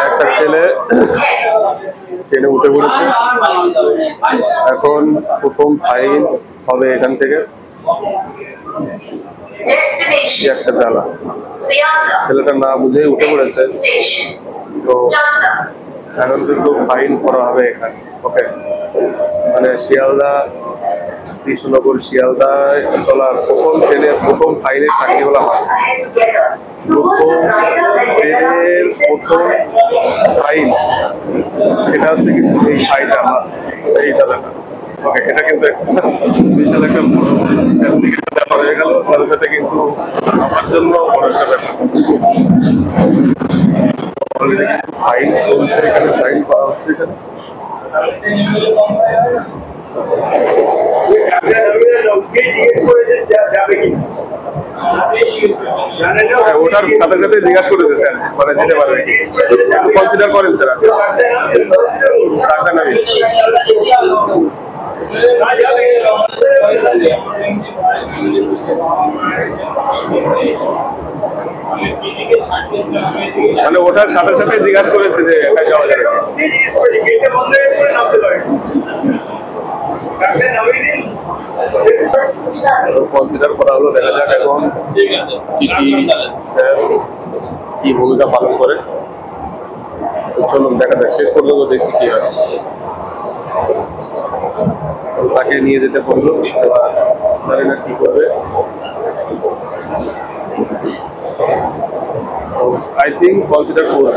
একটা ছেলে ট্রেনে উঠে পড়েছে, এখন প্রথম ফাইন হবে এখান থেকে। একটা জ্বালা, ছেলেটা না বুঝেই উঠে পড়েছে, তো এখন কিন্তু ফাইন করা হবে এখানে। ওকে, মানে শিয়ালদা কৃষ্ণনগর শিয়ালদায় চলার প্রথম ট্রেনের প্রথম ফাইনের সাক্ষী হলাম। প্রথম ট্রেনের প্রথম ফাইন সেটা হচ্ছে কিন্তু এই ফাইনটা আমার এই দাদাটা। ওকে, এটা কিন্তু বিশাল একটা ব্যাপার হয়ে গেল, সাথে সাথে কিন্তু আমার জন্য বড় একটা ব্যাপার। অলরেডি কিন্তু ফাইন চলছে এখানে, ফাইন করা হচ্ছে এখানে। ওটার সাথে সাথে জিজ্ঞাসা করেছে স্যার, মানে যেতে পারবে কনসিডার করেন স্যার। চারটা নামি মানে ওটার সাথে সাথে জিজ্ঞাসা করেছে যে যাওয়া যাবে। কনসিডার করা হলো, দেখা যাক এখন টিটি স্যার কি ভূমিকা পালন করে। চলুন দেখা যাক, শেষ পর্যন্ত দেখছি কি হয়। তাকে নিয়ে যেতে বললো, এবার জানি না কি করবে। আই থিঙ্ক কনসিডার করবে।